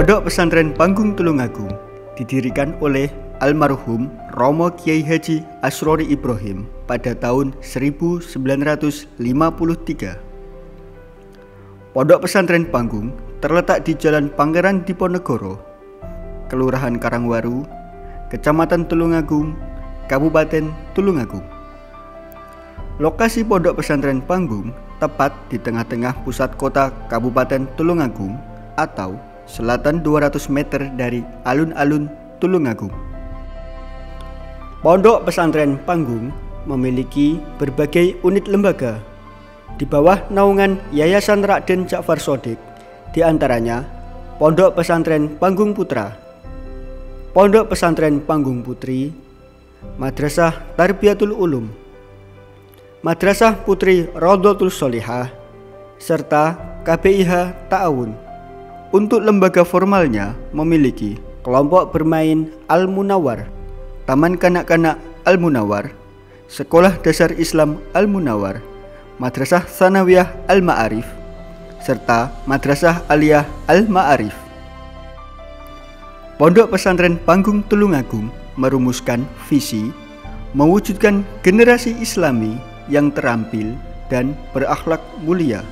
Pondok Pesantren Panggung Tulungagung didirikan oleh almarhum Romo Kiai Haji Asrori Ibrahim pada tahun 1953. Pondok Pesantren Panggung terletak di Jalan Pangeran Diponegoro, Kelurahan Karangwaru, Kecamatan Tulungagung, Kabupaten Tulungagung. Lokasi Pondok Pesantren Panggung tepat di tengah-tengah pusat kota Kabupaten Tulungagung atau selatan 200 meter dari alun-alun Tulungagung. Pondok Pesantren Panggung memiliki berbagai unit lembaga di bawah naungan Yayasan Raden Ja'far Shodiq, di antaranya Pondok Pesantren Panggung Putra, Pondok Pesantren Panggung Putri, Madrasah Tarbiyatul Ulum, Madrasah Putri Raudhatul Sholihah, serta KBIH Ta'awun. Untuk lembaga formalnya memiliki kelompok bermain Al-Munawwar, Taman Kanak-kanak Al-Munawwar, Sekolah Dasar Islam Al-Munawwar, Madrasah Tsanawiyah Al-Ma'arif, serta Madrasah Aliyah Al-Ma'arif. Pondok Pesantren Panggung Tulungagung merumuskan visi mewujudkan generasi Islami yang terampil dan berakhlak mulia,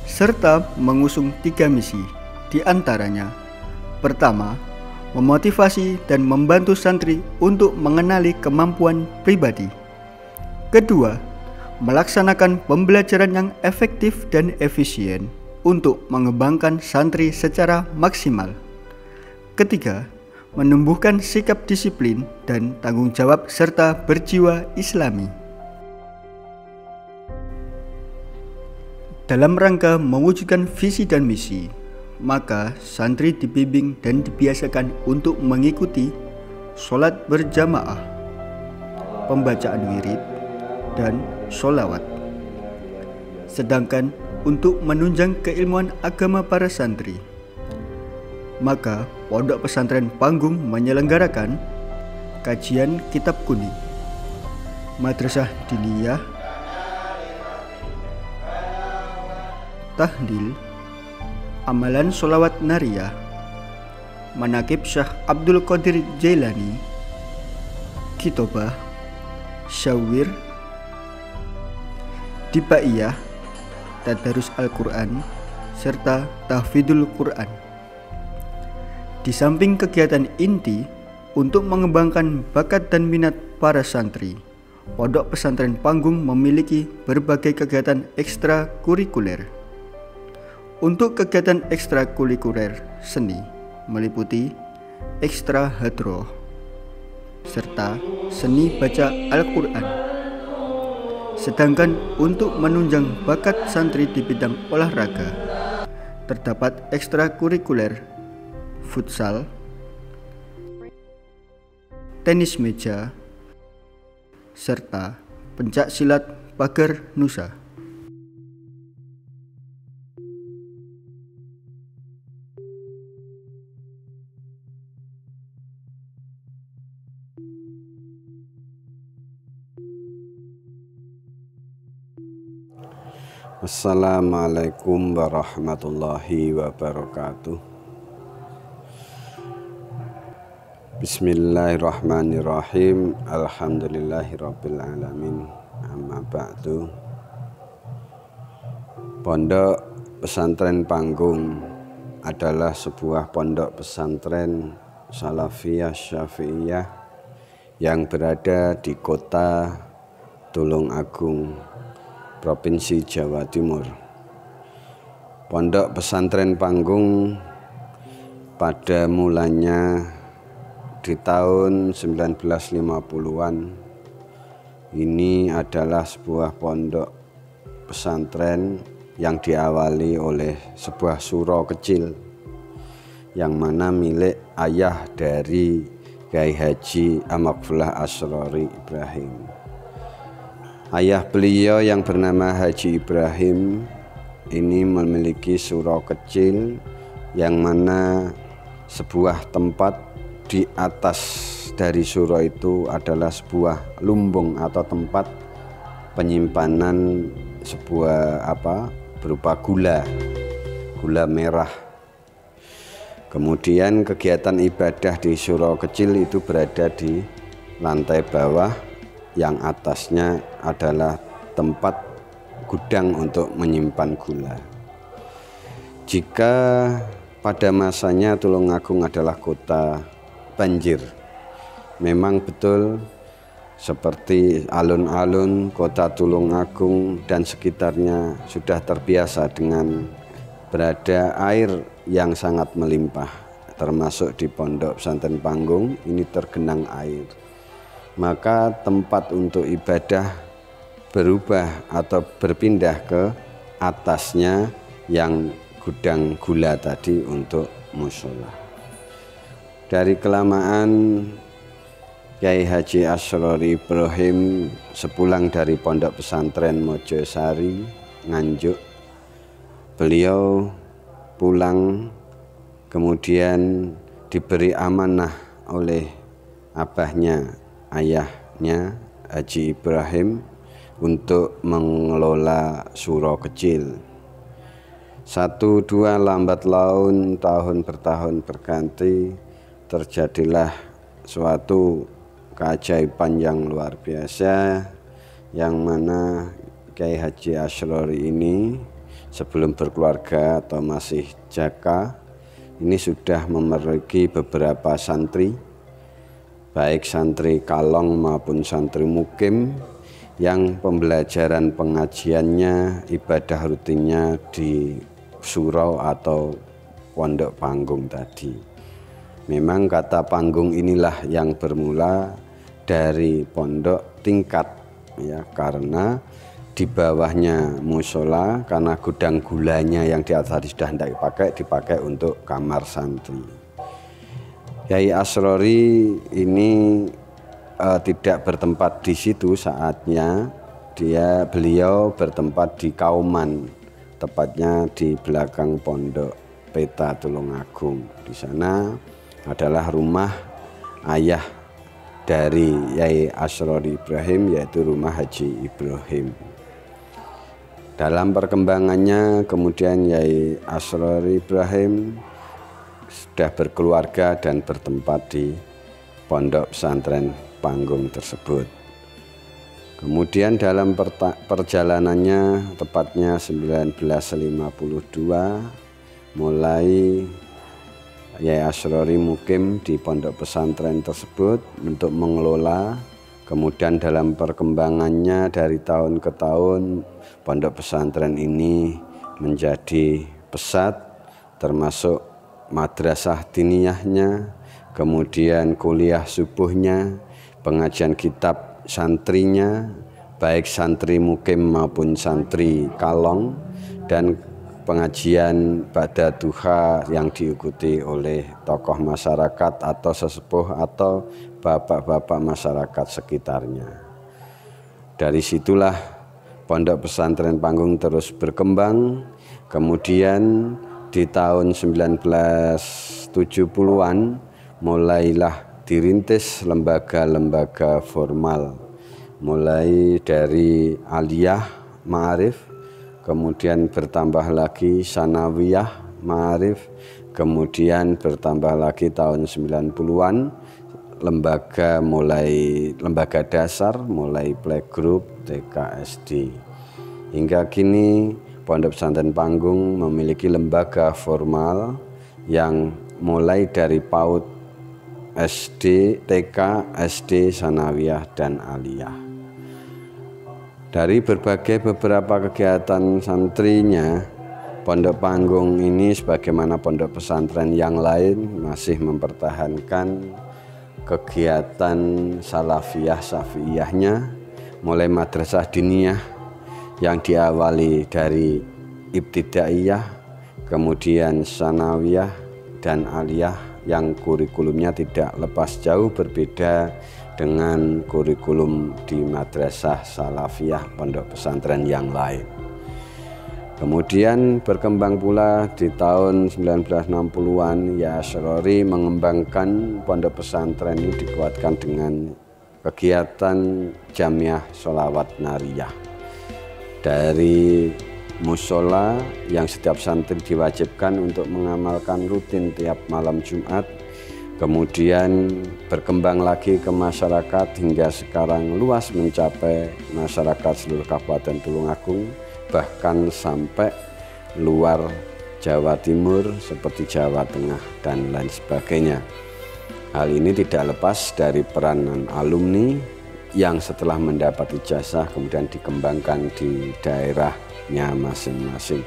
serta mengusung 3 misi, di antaranya: pertama, memotivasi dan membantu santri untuk mengenali kemampuan pribadi; kedua, melaksanakan pembelajaran yang efektif dan efisien untuk mengembangkan santri secara maksimal; ketiga, menumbuhkan sikap disiplin dan tanggung jawab serta berjiwa Islami. Dalam rangka mewujudkan visi dan misi, maka santri dibimbing dan dibiasakan untuk mengikuti sholat berjamaah, pembacaan wirid, dan sholawat. Sedangkan untuk menunjang keilmuan agama para santri, maka Pondok Pesantren Panggung menyelenggarakan kajian kitab kuning, madrasah diniyah, tahlil, amalan sholawat nariyah, manaqib Syekh Abdul Qadir Jailani, kitobah, syawir, dibaiyah, tadarus Al-Quran, serta tahfidzul Quran. Di samping kegiatan inti untuk mengembangkan bakat dan minat para santri, Pondok Pesantren Panggung memiliki berbagai kegiatan ekstrakurikuler. Untuk kegiatan ekstrakurikuler seni meliputi ekstra hadroh serta seni baca Al-Quran. Sedangkan untuk menunjang bakat santri di bidang olahraga, terdapat ekstrakurikuler futsal, tenis meja, serta pencak silat pagar nusa. Assalamualaikum warahmatullahi wabarakatuh. Bismillahirrahmanirrahim. Alhamdulillahirabbil alamin. Amma ba'du. Pondok Pesantren Panggung adalah sebuah pondok pesantren Salafiyah Syafi'iyah yang berada di kota Tulungagung, Provinsi Jawa Timur. Pondok Pesantren Panggung pada mulanya di tahun 1950-an ini adalah sebuah pondok pesantren yang diawali oleh sebuah suro kecil yang mana milik ayah dari Kiai Haji Amakfullah Asrori Ibrahim. Ayah beliau yang bernama Haji Ibrahim ini memiliki surau kecil yang mana sebuah tempat di atas dari surau itu adalah sebuah lumbung atau tempat penyimpanan sebuah berupa gula merah. Kemudian kegiatan ibadah di surau kecil itu berada di lantai bawah, yang atasnya adalah tempat gudang untuk menyimpan gula. Jika pada masanya Tulungagung adalah kota banjir, memang betul seperti alun-alun kota Tulungagung dan sekitarnya sudah terbiasa dengan berada air yang sangat melimpah, termasuk di Pondok Pesantren Panggung ini tergenang air. Maka tempat untuk ibadah berubah atau berpindah ke atasnya yang gudang gula tadi untuk mushola. Dari kelamaan Kyai Haji Asrori Ibrahim sepulang dari Pondok Pesantren Mojosari, Nganjuk, beliau pulang kemudian diberi amanah oleh abahnya, ayahnya Haji Ibrahim untuk mengelola surau kecil. 1-2 lambat laun, tahun bertahun berganti, terjadilah suatu keajaiban yang luar biasa, yang mana Kyai Haji Asrori ini sebelum berkeluarga atau masih jaka ini sudah memiliki beberapa santri, baik santri kalong maupun santri mukim, yang pembelajaran pengajiannya, ibadah rutinnya di surau atau Pondok Panggung tadi. Memang kata panggung inilah yang bermula dari pondok tingkat, ya, karena di bawahnya musola, karena gudang gulanya yang di atas tadi sudah tidak dipakai untuk kamar santri. Kyai Asrori ini tidak bertempat di situ saatnya, beliau bertempat di Kauman, tepatnya di belakang Pondok Peta Tulungagung. Di sana adalah rumah ayah dari Kyai Asrori Ibrahim, yaitu rumah Haji Ibrahim. Dalam perkembangannya kemudian Kyai Asrori Ibrahim sudah berkeluarga dan bertempat di Pondok Pesantren Panggung tersebut. Kemudian dalam perjalanannya, tepatnya 1952, mulai Kyai Asrori mukim di pondok pesantren tersebut untuk mengelola. Kemudian dalam perkembangannya dari tahun ke tahun, pondok pesantren ini menjadi pesat, termasuk madrasah diniyahnya, kemudian kuliah subuhnya, pengajian kitab santrinya, baik santri mukim maupun santri kalong, dan pengajian ba'da duha yang diikuti oleh tokoh masyarakat atau sesepuh atau bapak-bapak masyarakat sekitarnya. Dari situlah Pondok Pesantren Panggung terus berkembang. Kemudian di tahun 1970-an mulailah dirintis lembaga-lembaga formal, mulai dari aliyah ma'arif, kemudian bertambah lagi sanawiyah ma'arif, kemudian bertambah lagi tahun 90-an lembaga dasar, mulai playgroup, TK, SD. Hingga kini Pondok Pesantren Panggung memiliki lembaga formal yang mulai dari PAUD, SD, TK, SD, sanawiyah, dan aliyah. Dari beberapa kegiatan santrinya, Pondok Panggung ini sebagaimana pondok pesantren yang lain masih mempertahankan kegiatan salafiyah syafi'iyahnya, mulai madrasah diniyah yang diawali dari ibtidaiyah, kemudian sanawiyah dan aliyah yang kurikulumnya tidak lepas jauh berbeda dengan kurikulum di madrasah salafiyah pondok pesantren yang lain. Kemudian berkembang pula di tahun 1960-an, Kyai Asrori mengembangkan pondok pesantren ini dikuatkan dengan kegiatan jamiah sholawat nariyah. Dari musola yang setiap santri diwajibkan untuk mengamalkan rutin tiap malam Jumat. Kemudian berkembang lagi ke masyarakat hingga sekarang luas mencapai masyarakat seluruh Kabupaten Tulungagung, bahkan sampai luar Jawa Timur seperti Jawa Tengah dan lain sebagainya. Hal ini tidak lepas dari peranan alumni yang setelah mendapat ijazah kemudian dikembangkan di daerahnya masing-masing.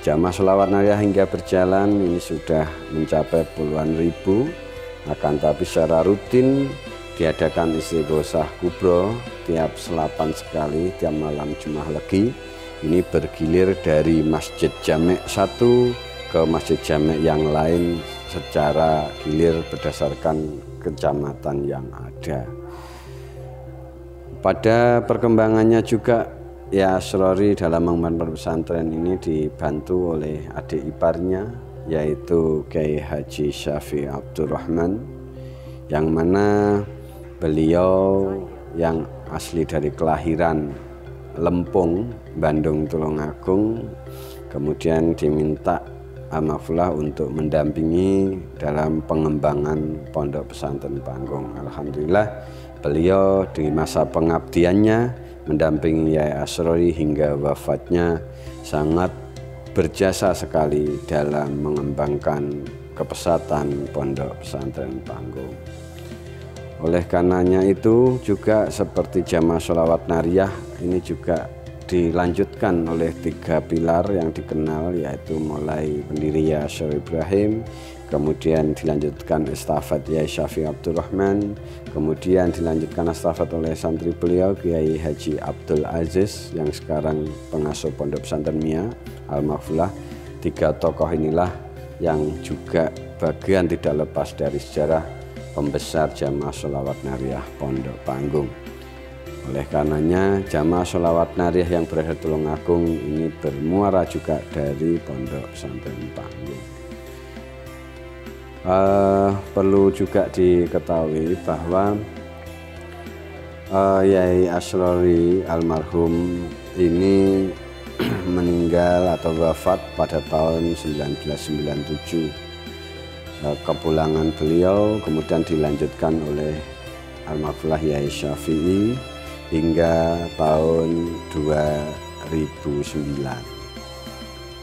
Jamaah sholawat nariyah hingga berjalan ini sudah mencapai puluhan ribu, akan tapi secara rutin diadakan istighosah kubro tiap selapan sekali tiap malam Jumat Legi. Ini bergilir dari Masjid Jamek satu ke Masjid Jamek yang lain secara gilir berdasarkan kecamatan yang ada. Pada perkembangannya juga Ya Asrori dalam mengembangkan pesantren ini dibantu oleh adik iparnya, yaitu Kiai Haji Syafi Abdurrahman, yang mana beliau yang asli dari kelahiran Lempung, Bandung Tulungagung, kemudian diminta Amafullah untuk mendampingi dalam pengembangan Pondok Pesantren Panggung. Alhamdulillah beliau di masa pengabdiannya mendampingi Yai Asrori hingga wafatnya sangat berjasa sekali dalam mengembangkan kepesatan Pondok Pesantren Panggung. Oleh karenanya itu juga seperti jamaah sholawat nariyah ini juga dilanjutkan oleh 3 pilar yang dikenal, yaitu mulai pendiri Yai Asrori Ibrahim, kemudian dilanjutkan estafet Yai Syafi Abdurrahman, kemudian dilanjutkan estafet oleh santri beliau Kiai Haji Abdul Aziz yang sekarang pengasuh Pondok Pesantren Mia Al-Mahfulah. 3 tokoh inilah yang juga bagian tidak lepas dari sejarah pembesar jamaah sholawat nariyah Pondok Panggung. Oleh karenanya jamaah sholawat nariyah yang berada di Tulungagung ini bermuara juga dari Pondok Pesantren Panggung. Perlu juga diketahui bahwa Yai Asrori almarhum ini meninggal atau wafat pada tahun 1997. Kepulangan beliau kemudian dilanjutkan oleh almarhumah Yai Syafi'i hingga tahun 2009,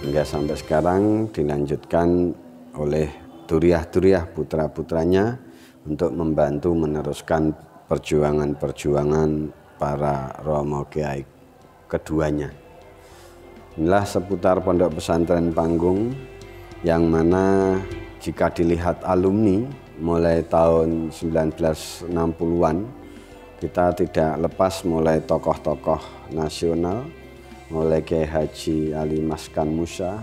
hingga sampai sekarang dilanjutkan oleh turiah-turiah putra-putranya untuk membantu meneruskan perjuangan-perjuangan para romo kiai keduanya. Inilah seputar Pondok Pesantren Panggung, yang mana jika dilihat alumni mulai tahun 1960-an, kita tidak lepas mulai tokoh-tokoh nasional, mulai Kiai Haji Ali Maskan Musa,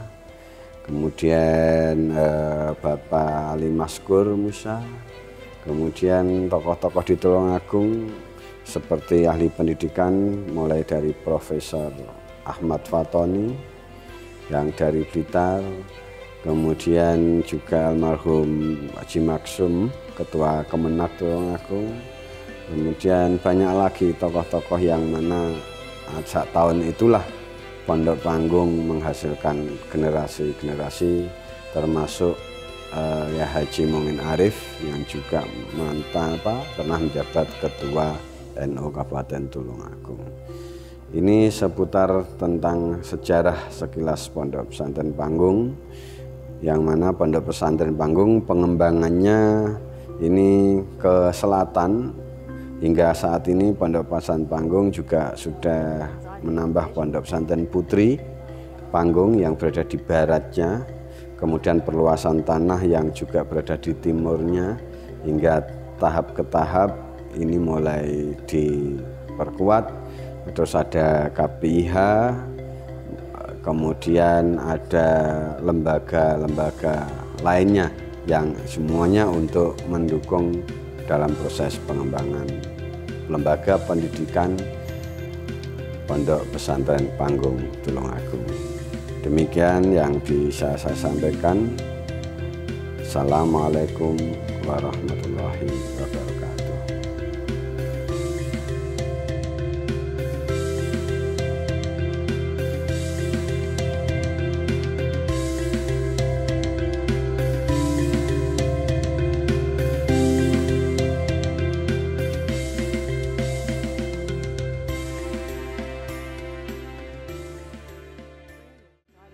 kemudian Bapak Ali Maskur Musa, kemudian tokoh-tokoh di Tulungagung seperti ahli pendidikan mulai dari Profesor Ahmad Fatoni yang dari Blitar, kemudian juga almarhum Haji Maksum, Ketua Kemenak Tulungagung, kemudian banyak lagi tokoh-tokoh yang mana saat tahun itulah Pondok Panggung menghasilkan generasi-generasi, termasuk ya Haji Mumin Arif yang juga pernah menjabat Ketua NU Kabupaten Tulungagung. Ini seputar tentang sejarah sekilas Pondok Pesantren Panggung, yang mana Pondok Pesantren Panggung pengembangannya ini ke selatan. Hingga saat ini Pondok Pesantren Panggung juga sudah menambah Pondok Pesantren Putri Panggung yang berada di baratnya, kemudian perluasan tanah yang juga berada di timurnya, hingga tahap ke tahap ini mulai diperkuat. Terus ada KPIH, kemudian ada lembaga-lembaga lainnya yang semuanya untuk mendukung dalam proses pengembangan lembaga pendidikan Pondok Pesantren Panggung Tulungagung. Demikian yang bisa saya sampaikan. Assalamualaikum warahmatullahi wabarakatuh.